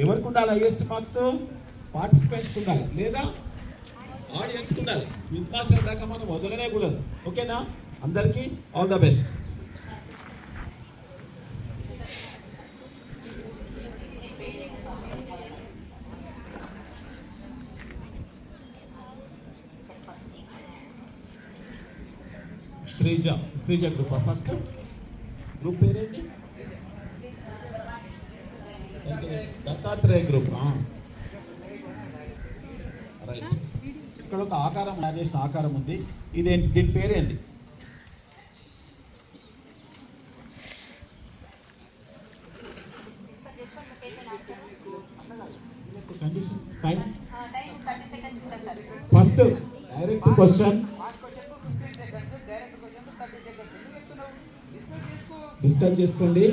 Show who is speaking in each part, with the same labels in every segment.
Speaker 1: ఎవరికి ఉండాలి highest marks? పార్టిసిపెంట్స్కి ఉండాలి లేదా ఆడియన్స్కి ఉండాలి. క్విజ్ మాస్టర్ దాకా మనం వదలనే కూడదు. ఓకేనా? అందరికీ all the best. Sreeja group first group పేరేంటి? దత్తాత్రేయ గ్రూప్. రైట్. ఇక్కడ ఒక ఆకారం యాడ్ చేసిన ఆకారం ఉంది. ఇదేంటి? దీని పేరేంటి? ఫస్ట్ డైరెక్ట్ క్వశ్చన్ డిస్కస్ చేసుకోండి.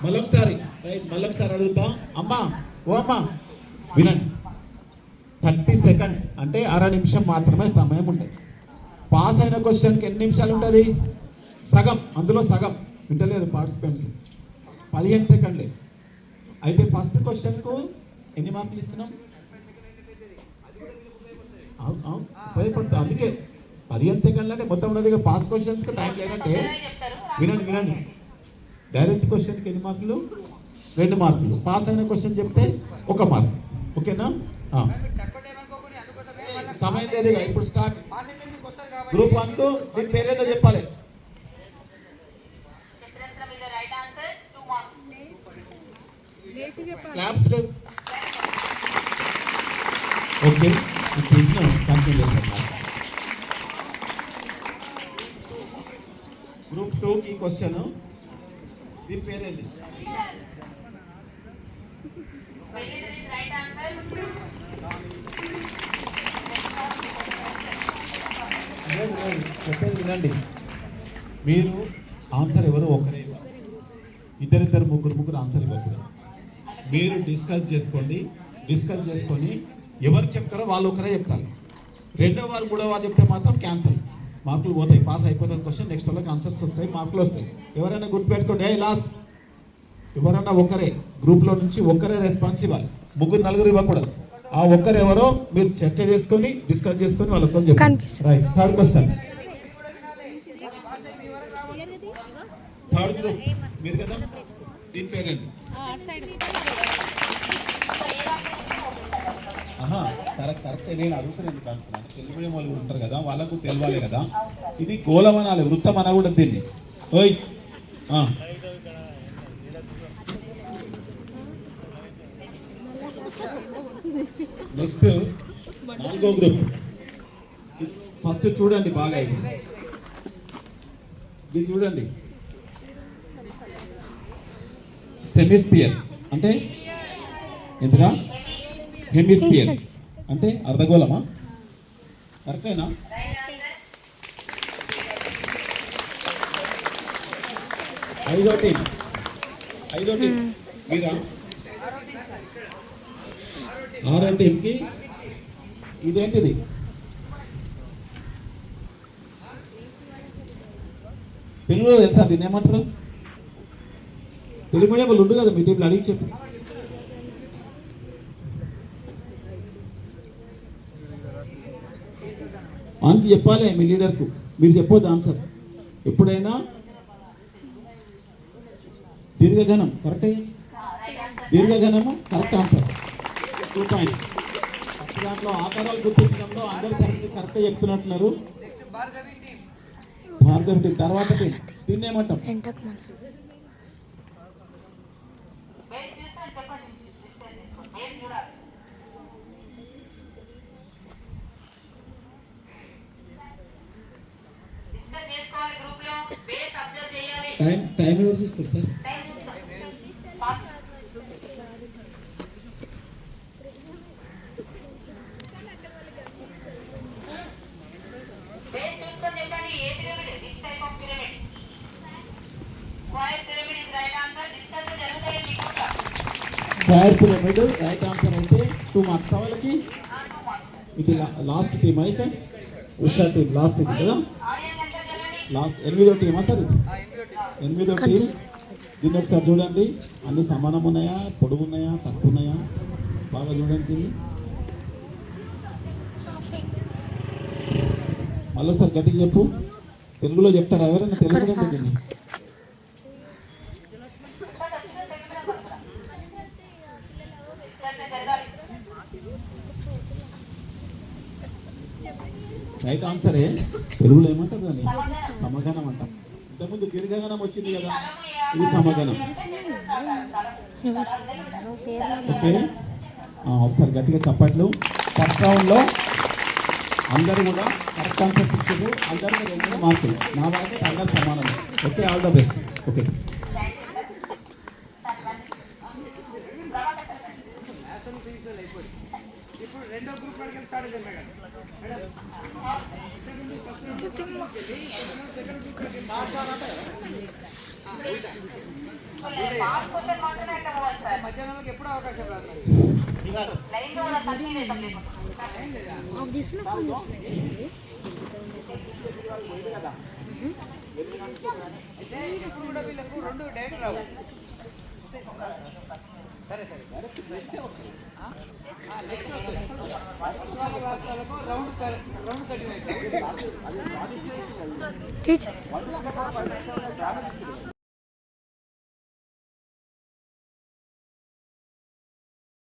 Speaker 1: మళ్ళొకసారి రైట్, మళ్ళొకసారి అడుగుతా. అమ్మా ఓ అమ్మా వినండి. 30 సెకండ్స్ అంటే అర నిమిషం మాత్రమే సమయం ఉంటుంది. పాస్ అయిన క్వశ్చన్కి ఎన్ని నిమిషాలు ఉంటుంది? సగం. అందులో సగం వింటలేరు పార్టిసిపెంట్స్. 15 సెకండ్లే. అయితే ఫస్ట్ క్వశ్చన్కు ఎన్ని మార్కులు ఇస్తున్నాం? భయపడుతుంది. అందుకే 15 సెకండ్లు అంటే మొత్తం ఉన్నది. పాస్ క్వశ్చన్స్కి టైం లేదంటే వినండి. డైరెక్ట్ క్వశ్చన్కి ఎన్ని మార్కులు? 2 మార్కులు. పాస్ అయిన క్వశ్చన్ చెప్తే 1 మార్క్. ఓకేనా? సమయం లేదు. ఇప్పుడు స్టార్ట్. గ్రూప్ 1కు దీని పేరేదో చెప్పాలి. క్లాప్స్ లేవు. ఓకే, కంటిన్యూ చేస్తాం. గ్రూప్ 2కి క్వశ్చన్ దీని పేరేంది? చెప్పేది వినండి. మీరు ఆన్సర్ ఎవరు ఒకరే ఇవ్వాలి. ఇద్దరిద్దరు ముగ్గురు ఆన్సర్ ఇవ్వకూడదు. మీరు డిస్కస్ చేసుకొని ఎవరు చెప్తారో వాళ్ళు ఒకరే చెప్తారు. రెండో వాళ్ళు మూడో వాళ్ళు చెప్తే మాత్రం క్యాన్సల్. మార్కులు పోతాయి. పాస్ అయిపోతుంది క్వశ్చన్. నెక్స్ట్ వాళ్ళకి ఆన్సర్స్ వస్తాయి, మార్కులు వస్తాయి. ఎవరైనా గుర్తుపెట్టుకోండి. లాస్ట్ ఎవరన్నా ఒకరే గ్రూప్లో నుంచి ఒకరే రెస్పాన్స్ ఇవ్వాలి. 3-4 ఇవ్వకూడదు. ఆ ఒక్కరు ఎవరో మీరు చర్చ చేసుకొని డిస్కస్ చేసుకొని వాళ్ళతో చెప్పండి. Right. Third question. Third group మీరు కదా. దీని పేరేంటి? కరెక్ట్. నేను అడుగుతున్నాను అనుకున్నాను. తెలుగు మీడియం వాళ్ళు ఉంటారు కదా, వాళ్ళకు తెలియాలి కదా. ఇది గోళం అనాలి, వృత్తం అనకూడదు దీన్ని. ఓయ్ నెక్స్ట్ 4వ గ్రూప్. ఫస్ట్ చూడండి బాగా. ఇది చూడండి. సెమిస్పియర్ అంటే ఎంతరా? హెమిస్పియర్ అంటే అర్ధగోళమా? కరెక్టేనా? ఐదో టీం మీరా? 6వ టీంకి ఇదేంటిది? తెలుగులో తెలుసా దీన్ని ఏమంటారు? తెలుగు మీడియం వాళ్ళు ఉండు కదా మీ టీంలో, అడిగి చెప్పి. వానికి చెప్పాలి మీ లీడర్కు. మీరు చెప్పొద్దు ఆన్సర్. ఎప్పుడైనా దీర్ఘగణం కరెక్టే. దీర్ఘగణము కరెక్ట్ ఆన్సర్. 2 పాయింట్స్. దాంట్లో ఆకారాలు గుర్తించడంలో అందరు సరిగ్గా కరెక్ట్గా చెప్తున్నట్టున్నారు. భార్గవి టీం. తర్వాత టీం దీన్ని ఏమంటాం? టైం ఎవరు చూస్తారు sir? Square pyramid right answer అయితే 2 మార్క్స్. వాళ్ళకి ఇది లాస్ట్ టీమ్ అయితే ఉషా టీం లాస్ట్ టీం కదా. లాస్ట్ 8వ టీమా సార్? ఇది 8వ టీం. దీన్ని ఒకసారి చూడండి. అన్ని సమానం ఉన్నాయా, పొడుగు ఉన్నాయా, తక్కువ ఉన్నాయా? బాగా చూడండి దీన్ని. మళ్ళీ ఒకసారి గట్టిగా చెప్పు. తెలుగులో చెప్తారా ఎవరైనా? తెలుగులో దీన్ని రైట్ ఆన్సరే. తెలుగులో ఏమంటారు దాన్ని? సమగనం అంటాం. ఇంతకుముందు దీర్ఘగణం వచ్చింది కదా, ఇది సమగనం. ఓకే, ఒకసారి గట్టిగా చప్పట్లు. ఫస్ట్ రౌండ్లో అందరూ కూడా కరెక్ట్ ఆన్సర్స్ ఇచ్చారు. అందరికీ 2 మార్కులు. నా వాళ్ళకి అందరు సమానం. Okay, all the best. Okay,
Speaker 2: ఇప్పుడు రెండో గ్రూప్ వరకు స్టార్ట్ చేద్దాం మేడం. మధ్యాహ్నం ఎప్పుడు అవకాశం రాదు. అయితే ఎప్పుడు కూడా వీళ్ళకు 2 డైరెక్ట్ రావు. సరే సరే నెక్స్ట్ వస్తుంది. రాష్ట్రాలకు రౌండ్ కటింగ్ అవుతుంది.